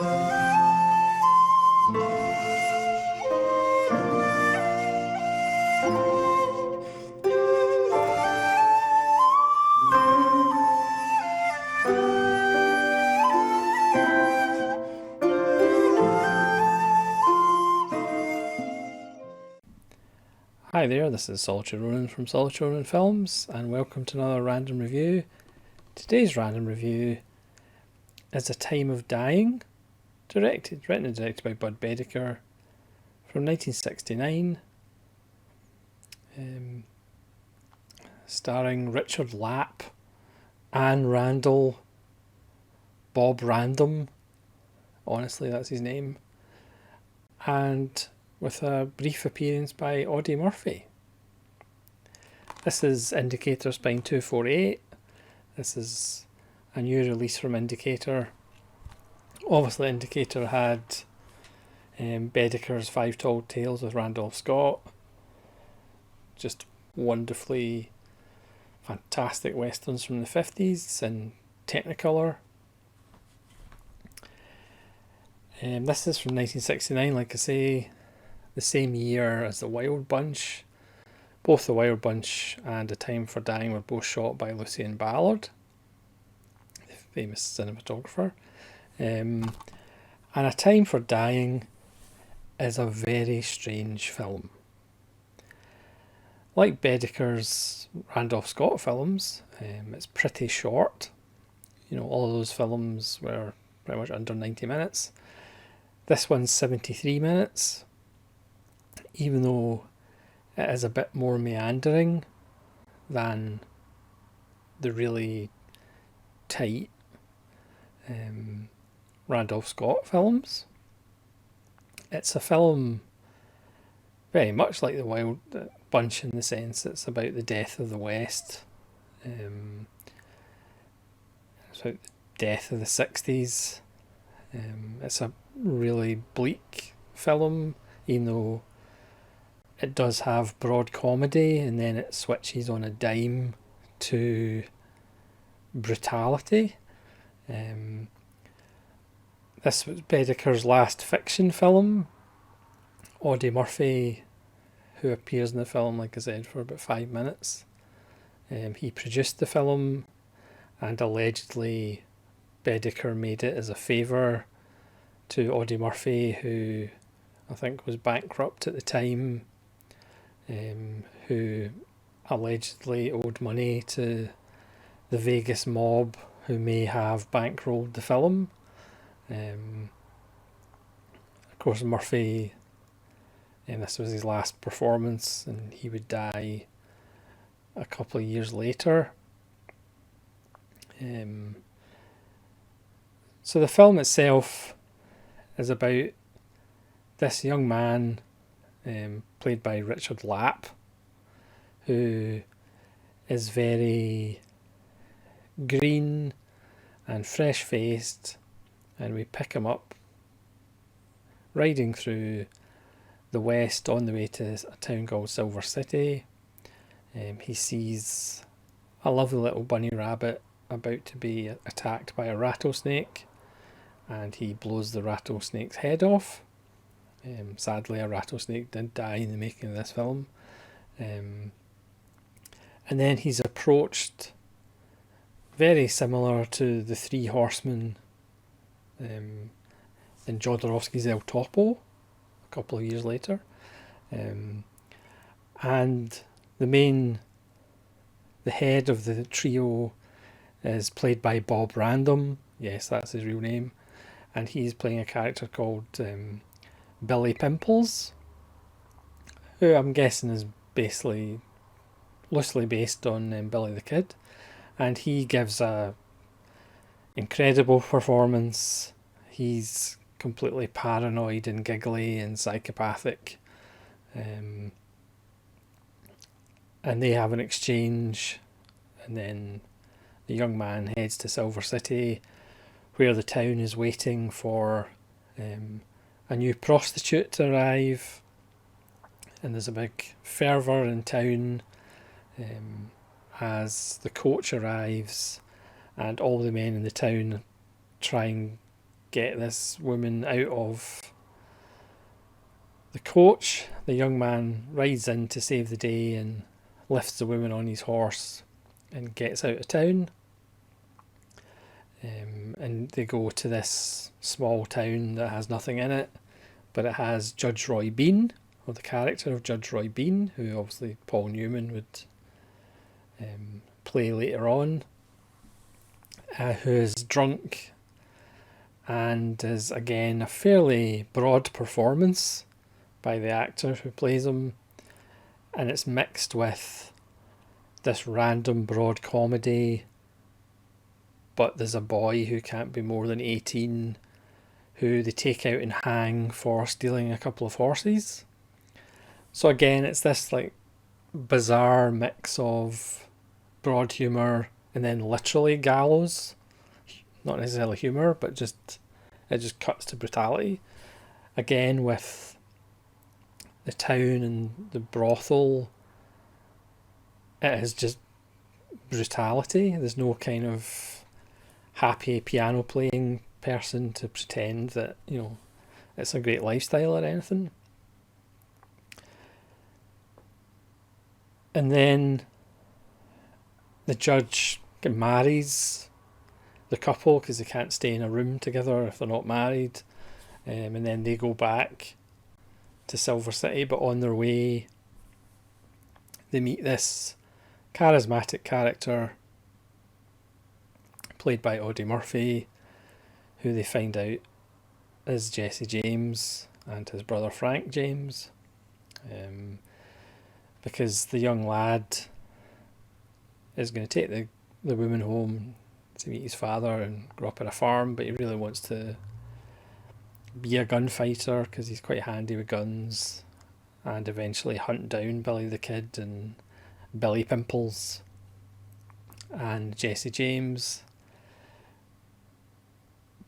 Hi there, this is Solitary Ronan from Solitary Ronan Films, and welcome to another random review. Today's random review is A Time of Dying, written and directed by Boetticher, from 1969, starring Richard Lapp, Anne Randall, Bob Random, honestly that's his name, and with a brief appearance by Audie Murphy. This is Indicator Spine 248. This is a new release from Indicator. Obviously Indicator had Boetticher's Five Tall Tales with Randolph Scott. Just wonderfully fantastic westerns from the 50s in Technicolor. This is from 1969, like I say, the same year as The Wild Bunch. Both The Wild Bunch and A Time for Dying were both shot by Lucien Ballard, the famous cinematographer. And A Time for Dying is a very strange film. Like Boetticher's Randolph Scott films, it's pretty short. You know, all of those films were pretty much under 90 minutes. This one's 73 minutes. Even though it is a bit more meandering than the really tight Randolph Scott films. It's a film very much like The Wild Bunch in the sense it's about the death of the West. It's about the death of the 60s. It's a really bleak film, even though it does have broad comedy, and then it switches on a dime to brutality. This was Boetticher's last fiction film. Audie Murphy, who appears in the film, like I said, for about 5 minutes. He produced the film, and allegedly Boetticher made it as a favour to Audie Murphy, who I think was bankrupt at the time, who allegedly owed money to the Vegas mob who may have bankrolled the film. Of course, Murphy, and this was his last performance, and he would die a couple of years later. So the film itself is about this young man, played by Richard Lapp, who is very green and fresh-faced, and we pick him up riding through the West on the way to a town called Silver City. He sees a lovely little bunny rabbit about to be attacked by a rattlesnake, and he blows the rattlesnake's head off. Sadly, a rattlesnake did die in the making of this film. And then he's approached, very similar to the Three Horsemen in Jodorowsky's El Topo, a couple of years later. And the head of the trio is played by Bob Random. Yes, that's his real name. And he's playing a character called Billy Pimples, who I'm guessing is basically loosely based on Billy the Kid. And he gives a incredible performance. He's completely paranoid and giggly and psychopathic. And they have an exchange, and then the young man heads to Silver City, where the town is waiting for a new prostitute to arrive, and there's a big fervour in town as the coach arrives, and all the men in the town try and get this woman out of the coach. The young man rides in to save the day and lifts the woman on his horse and gets out of town. And they go to this small town that has nothing in it, but it has Judge Roy Bean, or the character of Judge Roy Bean, who obviously Paul Newman would play later on, who is drunk and is again a fairly broad performance by the actor who plays him, and it's mixed with this random broad comedy, but there's a boy who can't be more than 18 who they take out and hang for stealing a couple of horses. So again, it's this like bizarre mix of broad humour and then literally gallows. Not necessarily humour, but it just cuts to brutality. Again, with the town and the brothel, it is just brutality. There's no kind of happy piano playing person to pretend that, it's a great lifestyle or anything. And then the judge marries the couple because they can't stay in a room together if they're not married. And then they go back to Silver City, but on their way they meet this charismatic character played by Audie Murphy, who they find out is Jesse James and his brother Frank James, because the young lad is going to take the woman home to meet his father and grow up on a farm, but he really wants to be a gunfighter because he's quite handy with guns, and eventually hunt down Billy the Kid and Billy Pimples and Jesse James.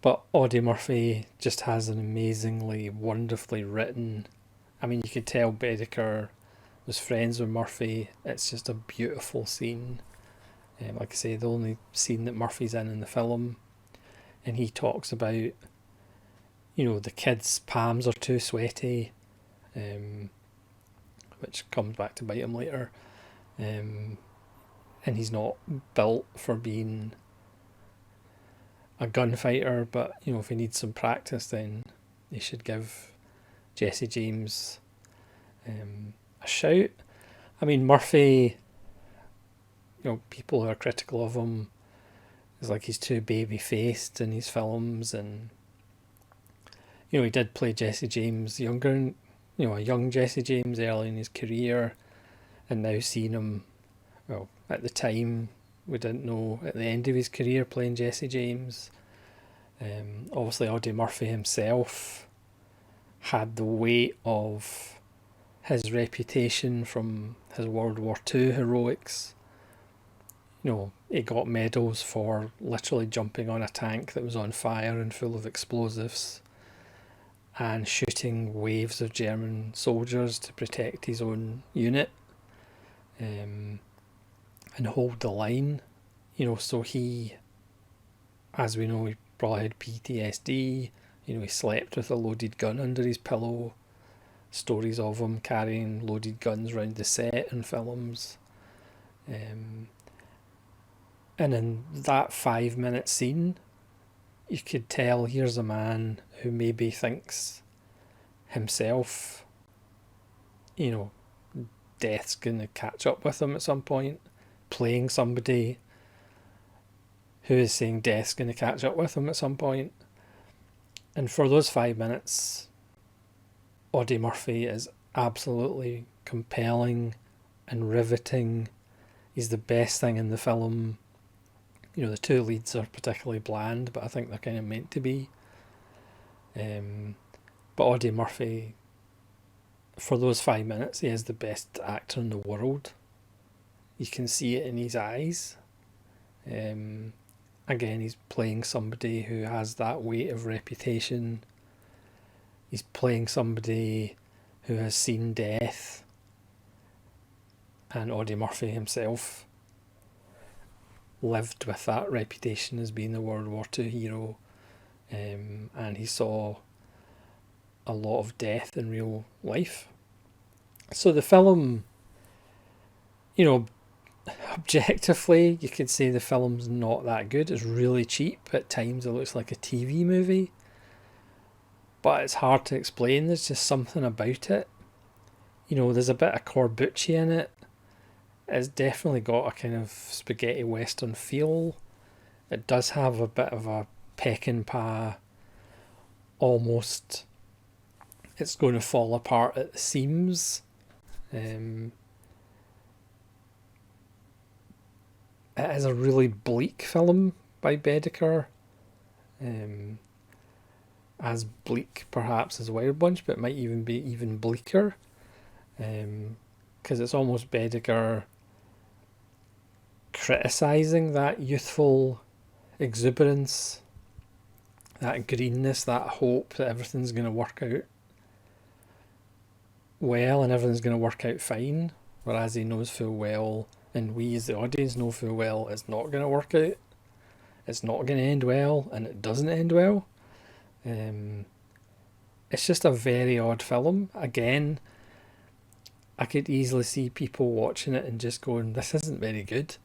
But Audie Murphy just has an amazingly, wonderfully written... I mean, you could tell Boetticher was friends with Murphy. It's just a beautiful scene. Like I say, the only scene that Murphy's in the film. And he talks about, the kid's palms are too sweaty, which comes back to bite him later. And he's not built for being a gunfighter, but if he needs some practice, then he should give Jesse James a shout. I mean, Murphy, people who are critical of him is like he's too baby faced in his films, and he did play Jesse James younger, a young Jesse James early in his career, and now seeing him, at the time we didn't know at the end of his career playing Jesse James. Obviously Audie Murphy himself had the weight of his reputation from his World War II heroics. He got medals for literally jumping on a tank that was on fire and full of explosives and shooting waves of German soldiers to protect his own unit, and hold the line. So he, as we know, he probably had PTSD. He slept with a loaded gun under his pillow. Stories of him carrying loaded guns around the set in films. And in that 5-minute scene, you could tell here's a man who maybe thinks himself, death's going to catch up with him at some point, playing somebody who is saying death's going to catch up with him at some point. And for those 5 minutes, Audie Murphy is absolutely compelling and riveting. He's the best thing in the film. The two leads are particularly bland, but I think they're kind of meant to be. But Audie Murphy, for those 5 minutes, he is the best actor in the world. You can see it in his eyes. Again, he's playing somebody who has that weight of reputation. He's playing somebody who has seen death. And Audie Murphy himself lived with that reputation as being a World War II hero. and he saw a lot of death in real life. So the film, you know, objectively, you could say the film's not that good. It's really cheap. At times it looks like a TV movie. But it's hard to explain. There's just something about it. You know, there's a bit of Corbucci in it. It's definitely got a kind of spaghetti western feel. It does have a bit of a Peckinpah, almost, it's going to fall apart at the seams. It is a really bleak film by Boetticher. As bleak perhaps as Wild Bunch, but it might even be even bleaker. Because it's almost Boetticher criticising that youthful exuberance, that greenness, that hope that everything's going to work out well and everything's going to work out fine, whereas he knows full well, and we as the audience know full well, it's not going to work out, it's not going to end well, and it doesn't end well. It's just a very odd film. Again, I could easily see people watching it and just going, this isn't very good.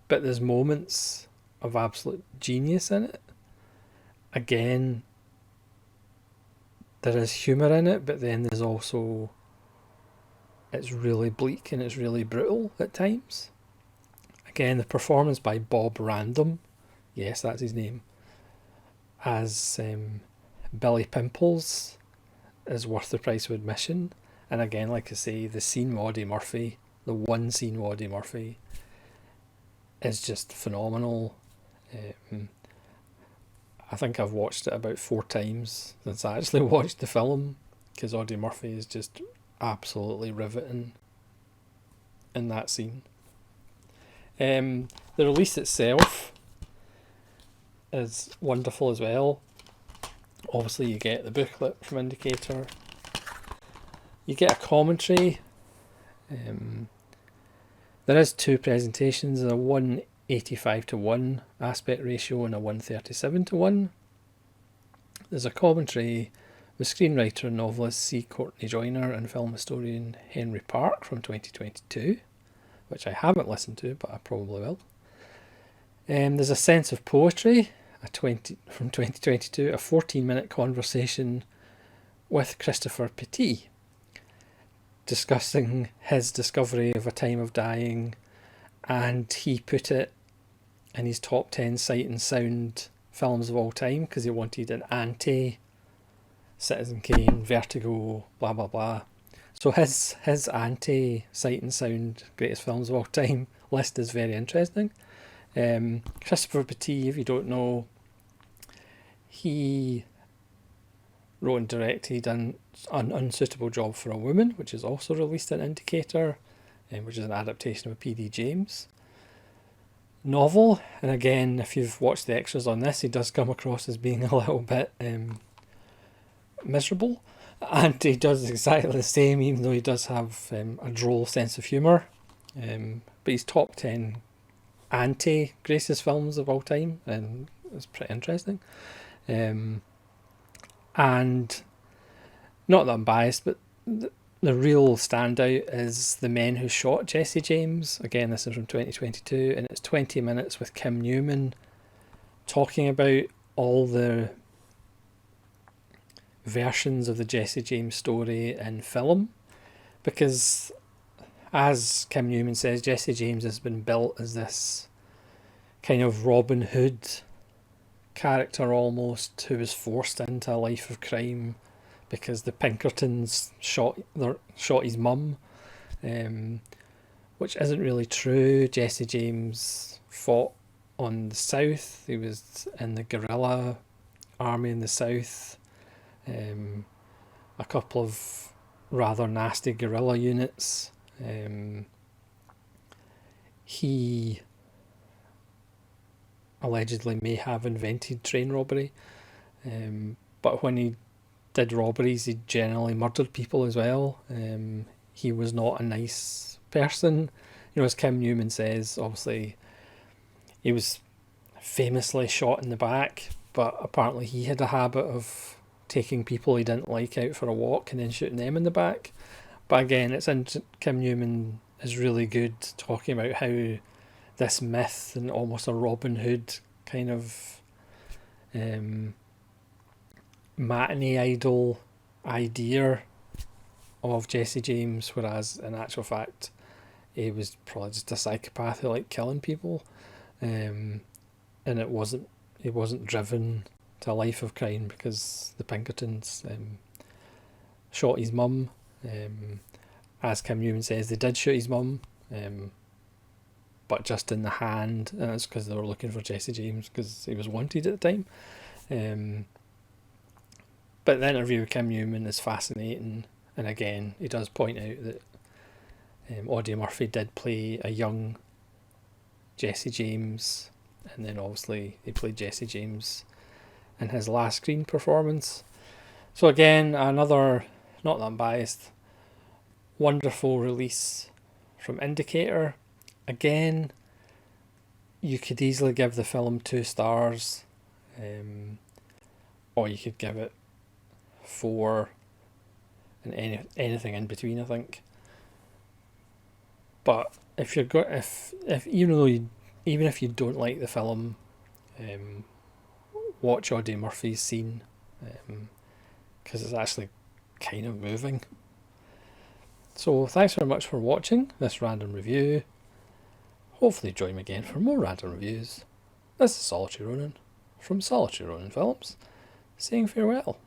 But there's moments of absolute genius in it. Again, there is humour in it, but then there's also, it's really bleak and it's really brutal at times. Again, the performance by Bob Random, yes, that's his name, as Billy Pimples is worth the price of admission. And again, like I say, the scene with Audie Murphy, the one scene with Audie Murphy, is just phenomenal. I think I've watched it about 4 times since I actually watched the film, because Audie Murphy is just absolutely riveting in that scene. The release itself is wonderful as well. Obviously you get the booklet from Indicator, you get a commentary. There is 2 presentations, a 185:1 aspect ratio and a 137:1. There's a commentary with screenwriter and novelist C. Courtney Joyner and film historian Henry Park from 2022, which I haven't listened to, but I probably will. There's a sense of poetry, from 2022, a 14-minute conversation with Christopher Petit, discussing his discovery of A Time of Dying, and he put it in his top 10 sight and sound films of all time because he wanted an anti-Citizen Kane, Vertigo, blah blah blah. So his anti-sight and sound greatest films of all time list is very interesting. Christopher Petit, if you don't know, he wrote and directed an Unsuitable Job for a Woman, which is also released in Indicator, which is an adaptation of a P.D. James novel. And again, if you've watched the extras on this, he does come across as being a little bit miserable, and he does exactly the same, even though he does have a droll sense of humour. But his top 10 anti-greatest films of all time, and it's pretty interesting. And not that I'm biased, but the real standout is The Men Who Shot Jesse James. Again, this is from 2022, and it's 20 minutes with Kim Newman talking about all the versions of the Jesse James story in film. Because, as Kim Newman says, Jesse James has been built as this kind of Robin Hood character almost, who was forced into a life of crime because the Pinkertons shot his mum, which isn't really true. Jesse James fought on the south. He was in the guerrilla army in the south. A couple of rather nasty guerrilla units. He allegedly may have invented train robbery, but when he did robberies, he generally murdered people as well. He was not a nice person. You know, as Kim Newman says, obviously he was famously shot in the back, but apparently he had a habit of taking people he didn't like out for a walk and then shooting them in the back. But again, it's Kim Newman is really good talking about how this myth and almost a Robin Hood kind of matinee idol idea of Jesse James, whereas in actual fact he was probably just a psychopath who liked killing people, and he wasn't driven to a life of crime because the Pinkertons shot his mum. As Kim Newman says, they did shoot his mum, but just in the hand, and it's because they were looking for Jesse James because he was wanted at the time. But the interview with Kim Newman is fascinating, and again, he does point out that Audie Murphy did play a young Jesse James, and then obviously he played Jesse James in his last screen performance. So again, another, not that I'm biased, wonderful release from Indicator. Again, you could easily give the film 2 stars, or you could give it 4, and anything in between, I think. But if you're if even if you don't like the film, watch Audie Murphy's scene, because it's actually kind of moving. So thanks very much for watching this random review. Hopefully join me again for more random reviews. This is Solitary Ronin from Solitary Ronin Films, saying farewell.